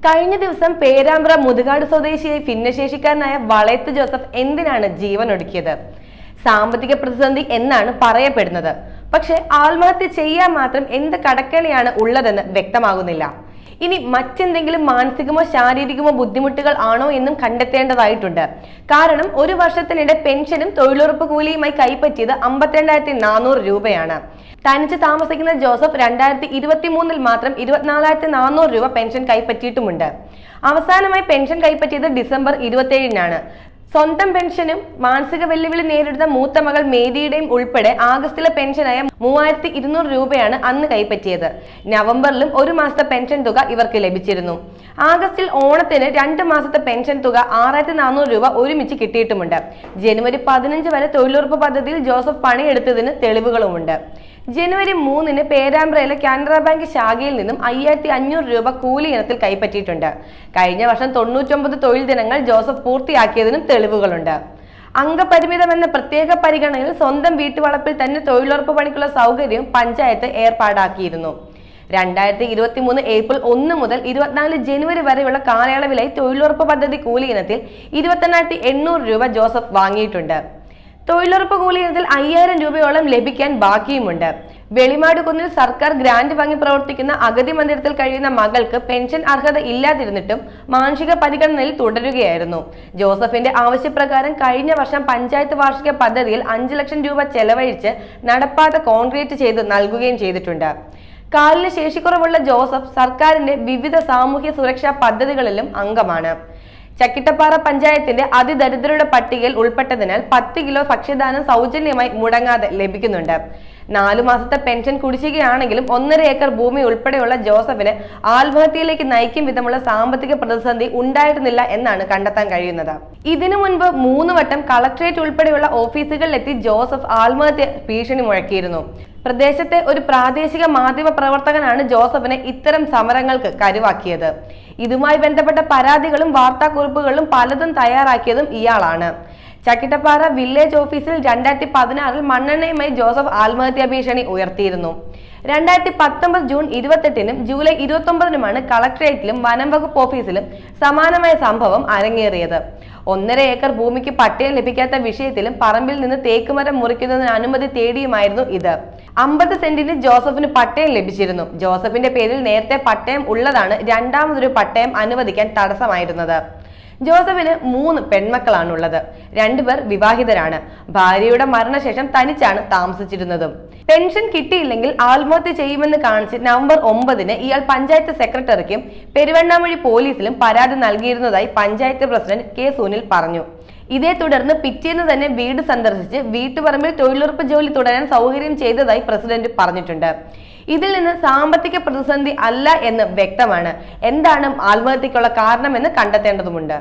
കഴിഞ്ഞ ദിവസം പേരാമ്പ്ര മുതുകാട് സ്വദേശിയായി ഭിന്നശേഷിക്കാരനായ വളയത്ത് ജോസഫ് എന്തിനാണ് ജീവനൊടുക്കിയത്? സാമ്പത്തിക പ്രതിസന്ധി എന്നാണ് പറയപ്പെടുന്നത്. പക്ഷെ ആത്മഹത്യ ചെയ്യാൻ മാത്രം എന്ത് കടക്കണിയാണ് ഉള്ളതെന്ന് വ്യക്തമാകുന്നില്ല. ഇനി മറ്റെന്തെങ്കിലും മാനസികമോ ശാരീരികമോ ബുദ്ധിമുട്ടുകൾ ആണോ എന്നും കണ്ടെത്തേണ്ടതായിട്ടുണ്ട്. കാരണം ഒരു വർഷത്തിനിടെ പെൻഷനും തൊഴിലുറപ്പ് കൂലിയുമായി കൈപ്പറ്റിയത് 52,400 രൂപയാണ്. തനിച്ച് താമസിക്കുന്ന ജോസഫ് 2023 മാത്രം 24,400 രൂപ പെൻഷൻ കൈപ്പറ്റിയിട്ടുമുണ്ട്. അവസാനമായി പെൻഷൻ കൈപ്പറ്റിയത് ഡിസംബർ 27-നാണ്. സ്വന്തം പെൻഷനും മാനസിക വെല്ലുവിളി നേരിടുന്ന മൂത്ത മകൾ മേരിയുടെയും ഉൾപ്പെടെ ആഗസ്റ്റിലെ പെൻഷനായ 3200 രൂപയാണ് അന്ന് കൈപ്പറ്റിയത്. നവംബറിലും 1 മാസത്തെ പെൻഷൻ തുക ഇവർക്ക് ലഭിച്ചിരുന്നു. ആഗസ്റ്റിൽ ഓണത്തിന് 2 മാസത്തെ പെൻഷൻ തുക 6400 രൂപ ഒരുമിച്ച് കിട്ടിയിട്ടുമുണ്ട്. ജനുവരി 15 വരെ തൊഴിലുറപ്പ് പദ്ധതിയിൽ ജോസഫ് പണിയെടുത്തതിന് തെളിവുകളുമുണ്ട്. ജനുവരി 3-ന് പേരാമ്പ്രയിലെ കാനറ ബാങ്ക് ശാഖയിൽ നിന്നും 5500 രൂപ കൂലി ഇനത്തിൽ കൈപ്പറ്റിയിട്ടുണ്ട്. കഴിഞ്ഞ വർഷം 99 തൊഴിൽ ദിനങ്ങൾ ജോസഫ് പൂർത്തിയാക്കിയതിനും തെളിവുകളുണ്ട്. അംഗപരിമിതം എന്ന പ്രത്യേക പരിഗണനയിൽ സ്വന്തം വീട്ടുവളപ്പിൽ തന്നെ തൊഴിലുറപ്പ് പണിക്കുള്ള സൗകര്യവും പഞ്ചായത്ത് ഏർപ്പാടാക്കിയിരുന്നു. 2023 ഏപ്രിൽ 1 മുതൽ 24 ജനുവരി വരെയുള്ള കാലയളവിലായി തൊഴിലുറപ്പ് പദ്ധതി കൂലി ഇനത്തിൽ 28,800 രൂപ ജോസഫ് വാങ്ങിയിട്ടുണ്ട്. തൊഴിലുറപ്പ് കൂലി ഇനത്തിൽ 5000 രൂപയോളം ലഭിക്കാൻ ബാക്കിയുമുണ്ട്. വെളിമാട് കുന്നിൽ സർക്കാർ ഗ്രാന്റ് വാങ്ങി പ്രവർത്തിക്കുന്ന അഗതി മന്ദിരത്തിൽ കഴിയുന്ന മകൾക്ക് പെൻഷൻ അർഹത ഇല്ലാതിരുന്നിട്ടും മാനുഷിക പരിഗണനയിൽ തുടരുകയായിരുന്നു. ജോസഫിന്റെ ആവശ്യപ്രകാരം കഴിഞ്ഞ വർഷം പഞ്ചായത്ത് വാർഷിക പദ്ധതിയിൽ 5 ലക്ഷം രൂപ ചെലവഴിച്ച് നടപ്പാത കോൺക്രീറ്റ് ചെയ്ത് നൽകുകയും ചെയ്തിട്ടുണ്ട്. കാലിന് ശേഷിക്കുറവുള്ള ജോസഫ് സർക്കാരിന്റെ വിവിധ സാമൂഹ്യ സുരക്ഷാ പദ്ധതികളിലും അംഗമാണ്. ചക്കിട്ടപ്പാറ പഞ്ചായത്തിന്റെ അതിദരിദ്രരുടെ പട്ടികയിൽ ഉൾപ്പെട്ടതിനാൽ 10 കിലോ ഭക്ഷ്യദാനം സൗജന്യമായി മുടങ്ങാതെ ലഭിക്കുന്നുണ്ട്. 4 മാസത്തെ പെൻഷൻ കുടിശ്ശികയാണെങ്കിലും 1.5 ഏക്കർ ഭൂമി ഉൾപ്പെടെയുള്ള ജോസഫിന് ആത്മഹത്യയിലേക്ക് നയിക്കും വിധമുള്ള സാമ്പത്തിക പ്രതിസന്ധി ഉണ്ടായിരുന്നില്ല എന്നാണ് കണ്ടെത്താൻ കഴിയുന്നത്. ഇതിനു മുൻപ് 3 വട്ടം കളക്ടറേറ്റ് ഉൾപ്പെടെയുള്ള ഓഫീസുകളിലെത്തി ജോസഫ് ആത്മഹത്യ ഭീഷണി മുഴക്കിയിരുന്നു. പ്രദേശത്തെ ഒരു പ്രാദേശിക മാധ്യമ പ്രവർത്തകനാണ് ജോസഫിനെ ഇത്തരം സമരങ്ങൾക്ക് കരുവാക്കിയത്. ഇതുമായി ബന്ധപ്പെട്ട പരാതികളും വാർത്താക്കുറിപ്പുകളും പലതും തയ്യാറാക്കിയതും ഇയാളാണ്. ചക്കിട്ടപ്പാറ വില്ലേജ് ഓഫീസിൽ 2016 മണ്ണെണ്ണയുമായി ജോസഫ് ആത്മഹത്യാ ഭീഷണി ഉയർത്തിയിരുന്നു. 2019 ജൂൺ 28-നും ജൂലൈ 29-നുമാണ് കളക്ടറേറ്റിലും വനം വകുപ്പ് ഓഫീസിലും സമാനമായ സംഭവം അരങ്ങേറിയത്. 1.5 ഏക്കർ ഭൂമിക്ക് പട്ടയം ലഭിക്കാത്ത വിഷയത്തിലും പറമ്പിൽ നിന്ന് തേക്കുമരം മുറിക്കുന്നതിന് അനുമതി തേടിയുമായിരുന്നു ഇത്. 50 സെന്റിന് ജോസഫിന് പട്ടയം ലഭിച്ചിരുന്നു. ജോസഫിന്റെ പേരിൽ നേരത്തെ പട്ടയം ഉള്ളതാണ് രണ്ടാമതൊരു പട്ടയം അനുവദിക്കാൻ തടസ്സമായിരുന്നത്. ജോസഫിന് 3 പെൺമക്കളാണുള്ളത്. 2 പേർ വിവാഹിതരാണ്. ഭാര്യയുടെ മരണശേഷം തനിച്ചാണ് താമസിച്ചിരുന്നതും. പെൻഷൻ കിട്ടിയില്ലെങ്കിൽ ആത്മഹത്യ ചെയ്യുമെന്ന് കാണിച്ച് നവംബർ 9-ന് ഇയാൾ പഞ്ചായത്ത് സെക്രട്ടറിക്കും പെരുവണ്ണാമൊഴി പോലീസിലും പരാതി നൽകിയിരുന്നതായി പഞ്ചായത്ത് പ്രസിഡന്റ് കെ സുനിൽ പറഞ്ഞു. ഇതേ തുടർന്ന് പിറ്റേന്ന് തന്നെ വീട് സന്ദർശിച്ച് വീട്ടുപറമ്പിൽ തൊഴിലുറപ്പ് ജോലി തുടരാൻ സൗകര്യം ചെയ്തതായി പ്രസിഡന്റ് പറഞ്ഞിട്ടുണ്ട്. ഇതിൽ നിന്ന് സാമ്പത്തിക പ്രതിസന്ധി അല്ല എന്ന് വ്യക്തമാണ്. എന്താണ് ആത്മഹത്യക്കുള്ള കാരണമെന്ന് കണ്ടെത്തേണ്ടതുണ്ട്.